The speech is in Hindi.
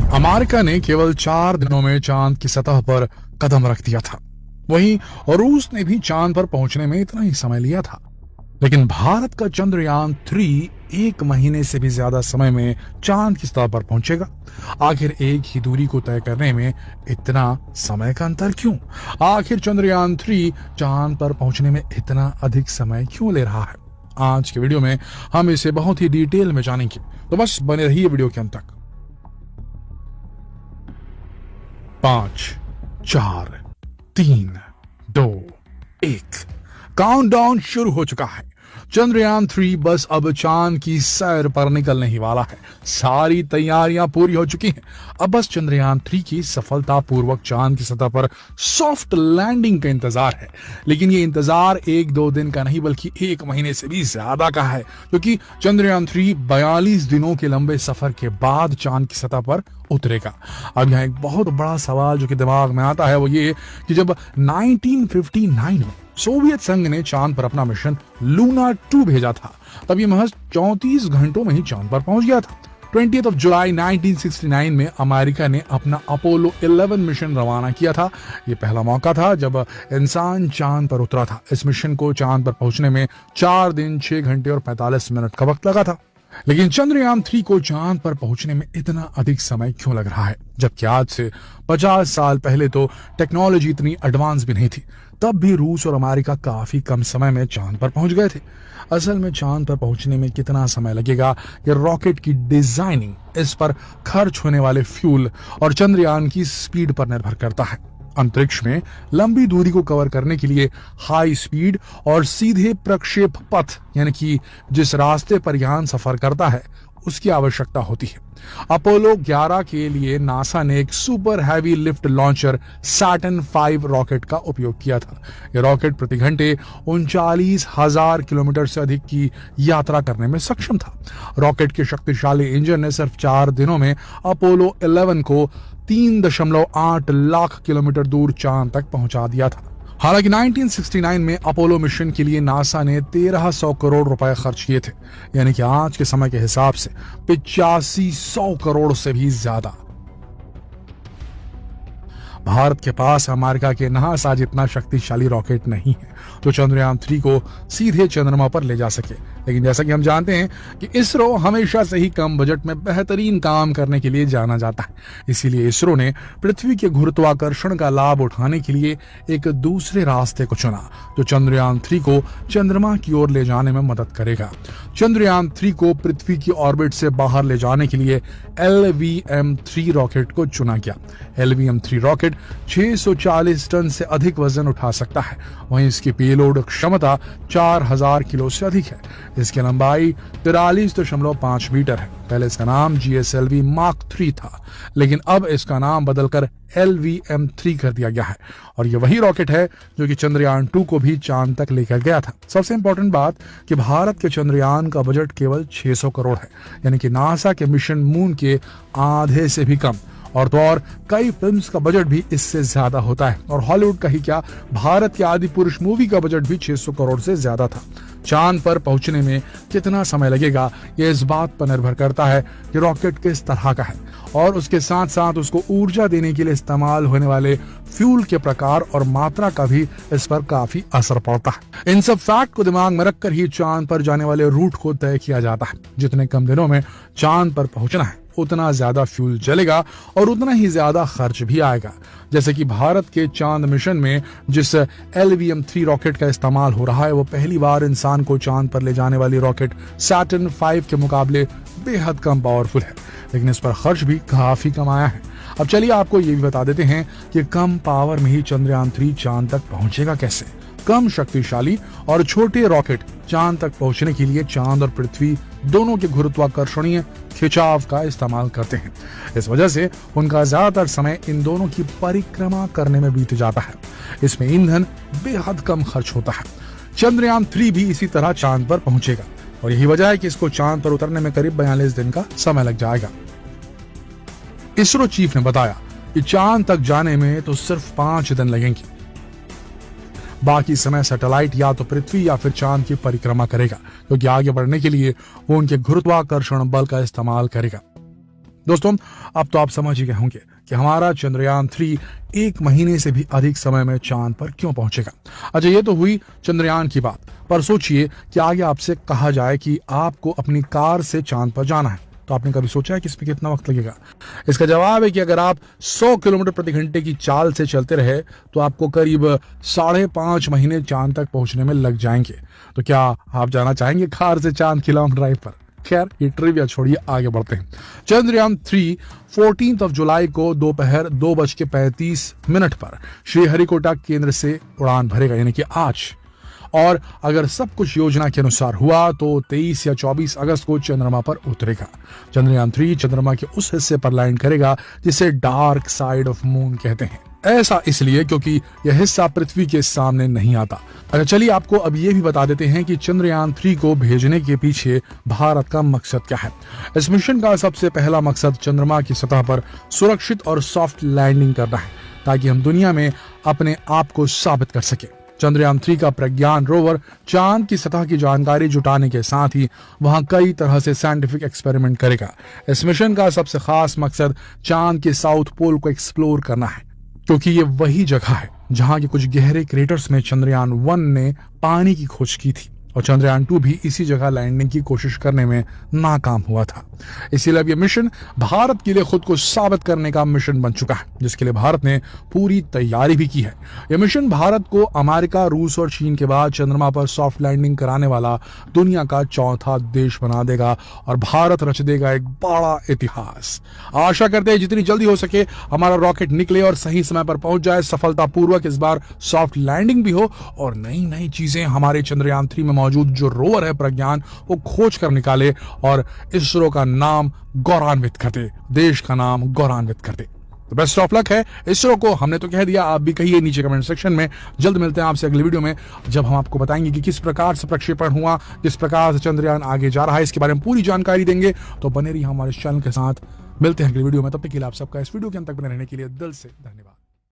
अमेरिका ने केवल 4 दिनों में चांद की सतह पर कदम रख दिया था। वहीं रूस ने भी चांद पर पहुंचने में इतना ही समय लिया था। लेकिन भारत का चंद्रयान 3 1 महीने से भी ज्यादा समय में चांद की सतह पर पहुंचेगा। आखिर एक ही दूरी को तय करने में इतना समय का अंतर क्यों? आखिर चंद्रयान 3 चांद पर पहुंचने में इतना अधिक समय क्यों ले रहा है? आज के वीडियो में हम इसे बहुत ही डिटेल में जानेंगे, तो बस बने रहिए वीडियो के अंत तक। 5, 4, 3, 2, 1 काउंटडाउन शुरू हो चुका है। चंद्रयान 3 बस अब चांद की सैर पर निकलने ही वाला है। सारी तैयारियां पूरी हो चुकी हैं। अब बस चंद्रयान 3 की सफलतापूर्वक चांद की सतह पर सॉफ्ट लैंडिंग का इंतजार है। लेकिन ये इंतजार 1-2 दिन का नहीं बल्कि 1 महीने से भी ज्यादा का है, क्योंकि चंद्रयान 3 42 दिनों के लंबे सफर के बाद चांद की सतह पर उतरेगा। अब यहाँ एक बहुत बड़ा सवाल जो कि दिमाग में आता है वो ये कि जब 1959 में सोवियत संघ ने चांद पर अपना मिशन लूना 2 भेजा था, तब ये महज 34 घंटों में ही चांद पर पहुंच गया था। 20 जुलाई 1969 में अमेरिका ने अपना अपोलो 11 मिशन रवाना किया था। ये पहला मौका था जब इंसान चांद पर उतरा था। इस मिशन को चांद पर पहुंचने में 4 दिन 6 घंटे और 45 मिनट का वक्त लगा था। लेकिन चंद्रयान 3 को चांद पर पहुंचने में इतना अधिक समय क्यों लग रहा है, जबकि आज से 50 साल पहले तो टेक्नोलॉजी इतनी एडवांस भी नहीं थी। तब भी रूस और अमेरिका काफी कम समय में चांद पर पहुंच गए थे। असल में चांद पर पहुंचने में कितना समय लगेगा, ये रॉकेट की डिजाइनिंग, इस पर खर्च होने वाले फ्यूल और चंद्रयान की स्पीड पर निर्भर करता है। अंतरिक्ष में लंबी दूरी को कवर करने के लिए हाई स्पीड और सीधे प्रक्षेप पथ, यानी कि जिस रास्ते पर यान सफर करता है, उसकी आवश्यकता होती है। अपोलो 11 के लिए नासा ने एक super heavy lift launcher Saturn 5 rocket का उपयोग किया था। यह रॉकेट प्रति घंटे 39,000 किलोमीटर से अधिक की यात्रा करने में सक्षम था। रॉकेट के शक्तिशाली इंजन ने सिर्फ 4 दिनों में अपोलो 11 को 3.8 लाख किलोमीटर दूर चांद तक पहुंचा दिया था। हालांकि 1969 में अपोलो मिशन के लिए नासा ने 1300 करोड़ रुपए खर्च किए थे, यानी कि आज के समय के हिसाब से 8500 करोड़ से भी ज्यादा। भारत के पास अमेरिका के नासा जितना शक्तिशाली रॉकेट नहीं है जो चंद्रयान 3 को सीधे चंद्रमा पर ले जा सके। लेकिन जैसा कि हम जानते हैं कि इसरो हमेशा से ही कम बजट में बेहतरीन काम करने के लिए जाना जाता है। इसीलिए इसरो ने पृथ्वी के गुरुत्वाकर्षण का लाभ उठाने के लिए एक दूसरे रास्ते को चुना जो चंद्रयान 3 को चंद्रमा की ओर ले जाने में मदद करेगा। चंद्रयान 3 को पृथ्वी की ऑर्बिट से बाहर ले जाने के लिए LVM-3 रॉकेट को चुना गया। LVM-3 रॉकेट 640 टन से अधिक वजन उठा सकता है। वहीं इसकी पेलोड क्षमता 4000 किलो से अधिक है। इसकी लंबाई 43.5 मीटर है। पहले इसका नाम GSLV Mark 3 था, लेकिन अब इसका नाम बदलकर LVM-3 कर दिया गया है। और ये वही रॉकेट है जो कि चंद्रयान 2 को भी चांद तक लेकर गया था। सबसे इंपॉर्टेंट बात कि भारत के चंद्रयान का बजट केवल 600 करोड़ है, यानी कि नासा के मिशन मून के आधे से भी कम। और तो और कई फिल्म्स का बजट भी इससे ज्यादा होता है। और हॉलीवुड का ही क्या, भारत के आदि पुरुष मूवी का बजट भी 600 करोड़ से ज्यादा था। चांद पर पहुंचने में कितना समय लगेगा, यह इस बात पर निर्भर करता है कि रॉकेट किस तरह का है और उसके साथ साथ उसको ऊर्जा देने के लिए इस्तेमाल होने वाले फ्यूल के प्रकार और मात्रा का भी इस पर काफी असर पड़ता है। इन सब फैक्ट को दिमाग में रखकर ही चांद पर जाने वाले रूट को तय किया जाता है। जितने कम दिनों में चांद पर पहुंचना है, उतना ज्यादा फ्यूल जलेगा और उतना ही ज्यादा खर्च भी आएगा। जैसे कि भारत के चांद मिशन में जिस LVM-3 रॉकेट का इस्तेमाल हो रहा है, वो पहली बार इंसान को चांद पर ले जाने वाली रॉकेट सैटर्न 5 के मुकाबले बेहद कम पावरफुल है, लेकिन इस पर खर्च भी काफी कम आया है। अब चलिए आपको ये भी बता देते हैं कि कम पावर में ही चंद्रयान 3 चांद तक पहुंचेगा कैसे। कम शक्तिशाली और छोटे रॉकेट चांद तक पहुंचने के लिए चांद और पृथ्वी दोनों के गुरुत्वाकर्षणीय खिंचाव का इस्तेमाल करते हैं। इस वजह से उनका ज्यादातर समय इन दोनों की परिक्रमा करने में बीत जाता है। इसमें ईंधन बेहद कम खर्च होता है। चंद्रयान 3 भी इसी तरह चांद पर पहुंचेगा और यही वजह है कि इसको चांद पर उतरने में करीब 42 दिन का समय लग जाएगा। इसरो चीफ ने बताया कि चांद तक जाने में तो सिर्फ 5 दिन लगेंगे। बाकी समय सैटेलाइट या तो पृथ्वी या फिर चांद की परिक्रमा करेगा, क्योंकि आगे बढ़ने के लिए वो उनके गुरुत्वाकर्षण बल का इस्तेमाल करेगा। दोस्तों, अब तो आप समझ ही गए होंगे कि हमारा चंद्रयान 3 1 महीने से भी अधिक समय में चांद पर क्यों पहुंचेगा। अच्छा, ये तो हुई चंद्रयान की बात, पर सोचिए कि आगे आपसे कहा जाए कि आपको अपनी कार से चांद पर जाना है, तो आपने कभी सोचा है कि इसमें कितना वक्त लगेगा? इसका जवाब है कि अगर आप 100 किलोमीटर प्रति घंटे की चाल से चलते रहे तो आपको करीब 5.5 महीने चांद तक पहुंचने में लग जाएंगे। तो क्या आप जाना चाहेंगे कार से चांद की लॉन्ग ड्राइव पर? खैर, ये ट्रिविया छोड़िए, आगे बढ़ते हैं। चंद्रयान 3 14 जुलाई को दोपहर 2:35 पर श्रीहरिकोटा केंद्र से उड़ान भरेगा, यानी कि आज। और अगर सब कुछ योजना के अनुसार हुआ तो 23 या 24 अगस्त को चंद्रमा पर उतरेगा। चंद्रयान 3 चंद्रमा के उस हिस्से पर लैंड करेगा जिसे डार्क साइड ऑफ मून कहते हैं। ऐसा इसलिए क्योंकि यह हिस्सा पृथ्वी के सामने नहीं आता। अच्छा, चलिए आपको अब यह भी बता देते हैं कि चंद्रयान 3 को भेजने के पीछे भारत का मकसद क्या है। इस मिशन का सबसे पहला मकसद चंद्रमा की सतह पर सुरक्षित और सॉफ्ट लैंडिंग करना है, ताकि हम दुनिया में अपने आप को साबित कर सके। चंद्रयान 3 का प्रज्ञान रोवर चांद की सतह की जानकारी जुटाने के साथ ही वहां कई तरह से साइंटिफिक एक्सपेरिमेंट करेगा। इस मिशन का सबसे खास मकसद चांद के साउथ पोल को एक्सप्लोर करना है, क्योंकि ये वही जगह है जहां के कुछ गहरे क्रेटर्स में चंद्रयान 1 ने पानी की खोज की थी, और चंद्रयान 2 भी इसी जगह लैंडिंग की कोशिश करने में नाकाम हुआ था। इसीलिए अब यह मिशन भारत के लिए खुद को साबित करने का मिशन बन चुका है, जिसके लिए भारत ने पूरी तैयारी भी की है। यह मिशन भारत को अमेरिका, रूस और चीन के बाद चंद्रमा पर सॉफ्ट लैंडिंग कराने वाला दुनिया का चौथा देश बना देगा, और भारत रच देगा एक बड़ा इतिहास। आशा करते हैं जितनी जल्दी हो सके हमारा रॉकेट निकले और सही समय पर पहुंच जाए, सफलतापूर्वक इस बार सॉफ्ट लैंडिंग भी हो, और नई नई चीजें हमारे चंद्रयान 3 में मौजूद जो रोवर है प्रज्ञान, वो खोज कर निकाले और इसरो का नाम गौरवान्वित कर दे, देश का नाम गौरवान्वित कर दे। तो बेस्ट ऑफ लक है इसरो को। हमने तो कह दिया, आप भी कहिए नीचे कमेंट सेक्शन में। जल्द मिलते हैं आपसे अगली वीडियो में, जब हम आपको बताएंगे कि किस प्रकार से प्रक्षेपण हुआ, किस प्रकार से चंद्रयान आगे जा रहा है, इसके बारे में पूरी जानकारी देंगे। तो बने रहिए हमारे चैनल के साथ। मिलते हैं अगली वीडियो में, तब तक के लिए आप सबका इस वीडियो के अंत तक बने रहने के लिए दिल से धन्यवाद।